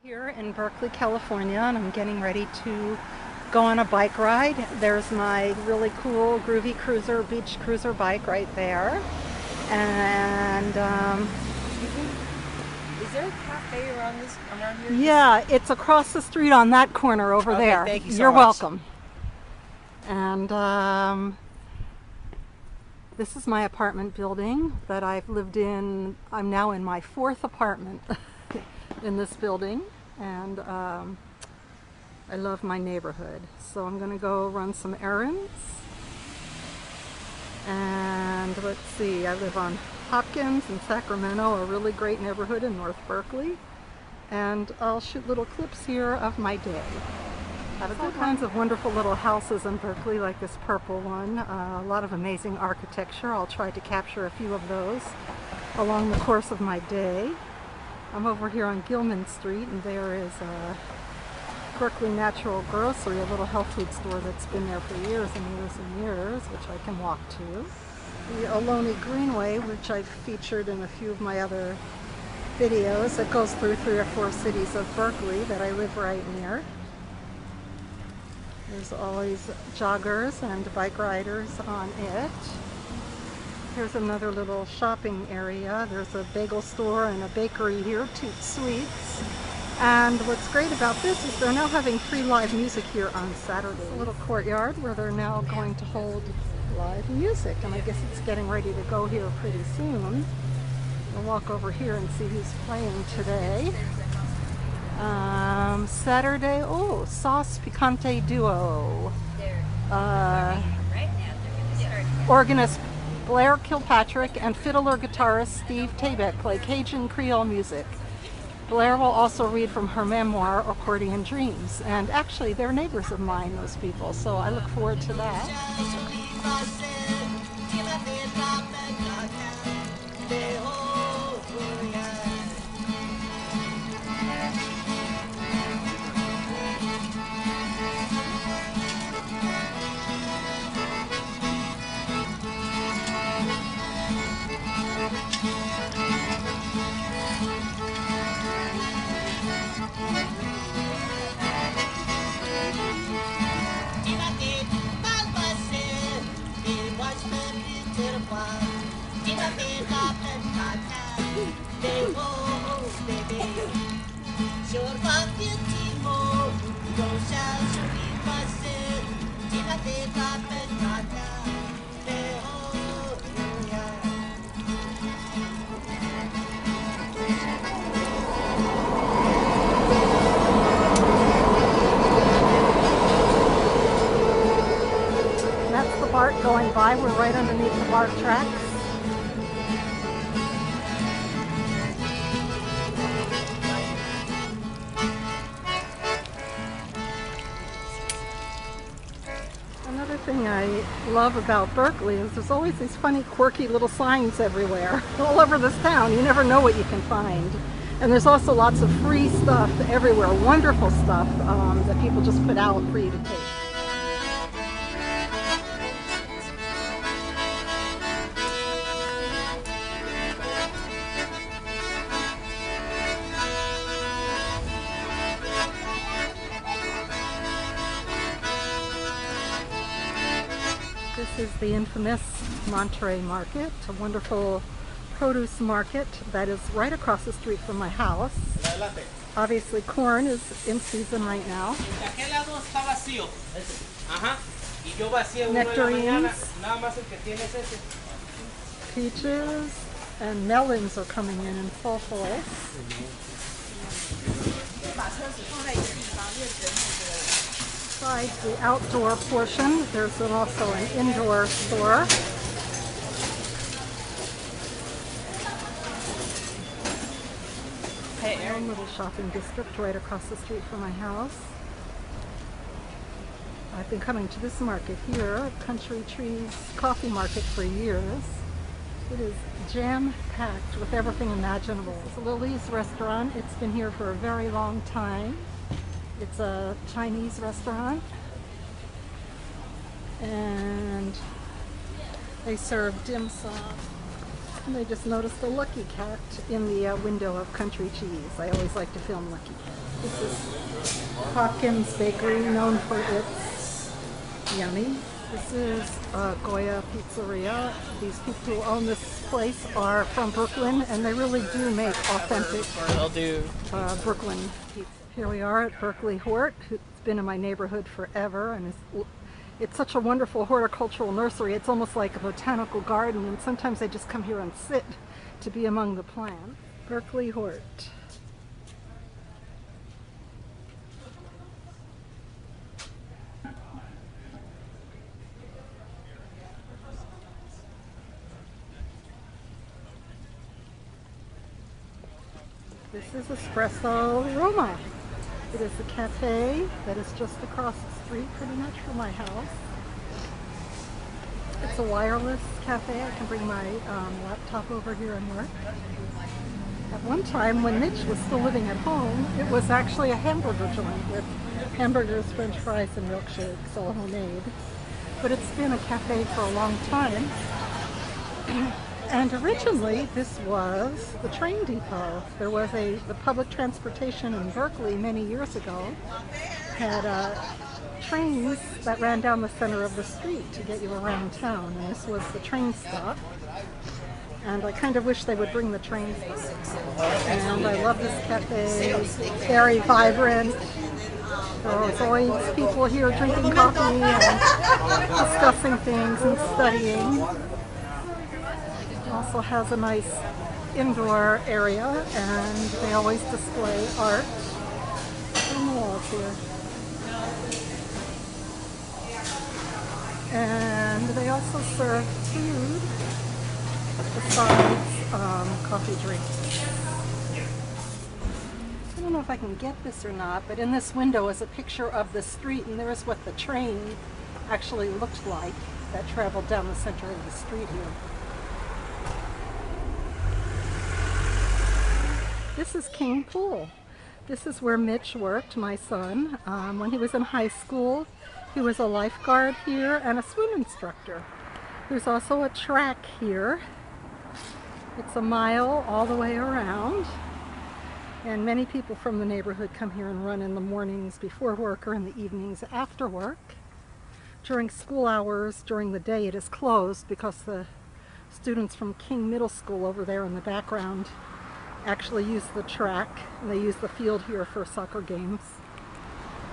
Here in Berkeley, California, and I'm getting ready to go on a bike ride. There's my really cool groovy cruiser, beach cruiser bike right there. And Is there a cafe around here? yeah, it's across the street on that corner over Okay, there. thank you so You're much. welcome. And this is my apartment building that I've lived in. I'm now in my fourth apartment in this building, and I love my neighborhood. So I'm going to go run some errands. And let's see, I live on Hopkins in Sacramento, a really great neighborhood in North Berkeley. And I'll shoot little clips here of my day. There's all kinds of wonderful little houses in Berkeley, like this purple one. A lot of amazing architecture. I'll try to capture a few of those along the course of my day. I'm over here on Gilman Street, and there is a Berkeley Natural Grocery, a little health food store that's been there for years and years and years, which I can walk to. The Ohlone Greenway, which I've featured in a few of my other videos, that goes through 3 or 4 cities of Berkeley that I live right near. There's always joggers and bike riders on it. Here's another little shopping area. There's a bagel store and a bakery here, Toot Sweets. And what's great about this is they're now having free live music here on Saturday. A little courtyard where they're now going to hold live music, and I guess it's getting ready to go here pretty soon. We'll walk over here and see who's playing today. Saturday, Sauce Picante Duo. Organist Blair Kilpatrick and fiddler guitarist Steve Tabek play Cajun Creole music. Blair will also read from her memoir, Accordion Dreams. And actually, they're neighbors of mine, those people, so I look forward to that. That's the BART going by. We're right underneath the BART tracks. Another thing I love about Berkeley is there's always these funny, quirky little signs everywhere, all over this town. You never know what you can find. And there's also lots of free stuff everywhere, wonderful stuff that people just put out for you to take. This is the infamous Monterey Market, a wonderful produce market that is right across the street from my house. Obviously corn is in season right now. Nectarines, peaches, and melons are coming in full force. Besides the outdoor portion, there's also an indoor store. My own little shopping district right across the street from my house. I've been coming to this market here, Country Trees Coffee Market, for years. It is jam-packed with everything imaginable. It's Lily's restaurant. It's been here for a very long time. It's a Chinese restaurant, and they serve dim sum. And I just noticed a Lucky Cat in the window of Country Cheese. I always like to film Lucky Cat. This is Hopkins Bakery, known for its yummy. This is Goya Pizzeria. These people who own this place are from Brooklyn, and they really do make authentic Brooklyn pizza. Here we are at Berkeley Hort. It's been in my neighborhood forever, and it's such a wonderful horticultural nursery. It's almost like a botanical garden, and sometimes I just come here and sit to be among the plants. Berkeley Hort. This is Espresso Roma. It is a cafe that is just across the street pretty much from my house. It's a wireless cafe. I can bring my laptop over here and work. At one time, when Mitch was still living at home, it was actually a hamburger joint with hamburgers, french fries, and milkshakes, all homemade. But it's been a cafe for a long time. And originally, this was the train depot. There was the public transportation in Berkeley many years ago had trains that ran down the center of the street to get you around town, and this was the train stop. And I kind of wish they would bring the trains back. And I love this cafe. It's very vibrant. There's always people here drinking coffee and discussing things and studying. Also has a nice indoor area, and they always display art on the walls here. And they also serve food besides coffee drinks. I don't know if I can get this or not, but in this window is a picture of the street, and there is what the train actually looked like that traveled down the center of the street here. This is King Pool. This is where Mitch worked, my son. When he was in high school, he was a lifeguard here and a swim instructor. There's also a track here. It's a mile all the way around. And many people from the neighborhood come here and run in the mornings before work or in the evenings after work. During school hours, during the day, it is closed because the students from King Middle School over there in the background actually use the track, and they use the field here for soccer games.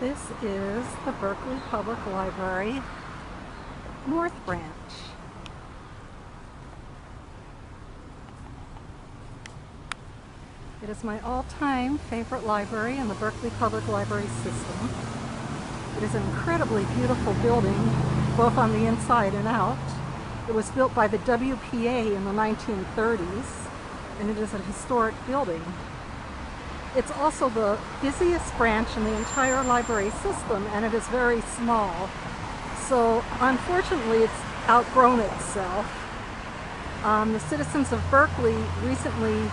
This is the Berkeley Public Library North Branch. It is my all-time favorite library in the Berkeley Public Library system. It is an incredibly beautiful building, both on the inside and out. It was built by the WPA in the 1930s. And it is a historic building. It's also the busiest branch in the entire library system, and it is very small. So unfortunately, it's outgrown itself. The citizens of Berkeley recently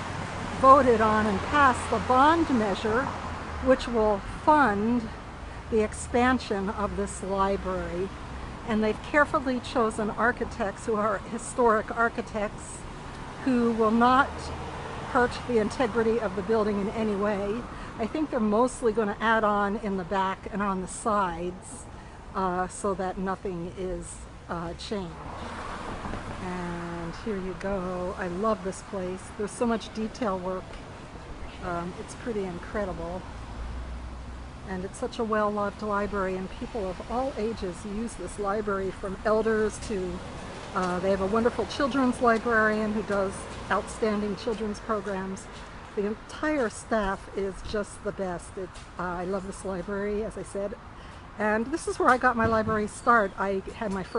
voted on and passed a bond measure which will fund the expansion of this library. And they've carefully chosen architects who are historic architects who will not hurt the integrity of the building in any way. I think they're mostly going to add on in the back and on the sides so that nothing is changed. And here you go. I love this place. There's so much detail work. It's pretty incredible. And it's such a well-loved library, and people of all ages use this library, from elders to they have a wonderful children's librarian who does outstanding children's programs. The entire staff is just the best. I love this library, as I said. And this is where I got my library start. I had my first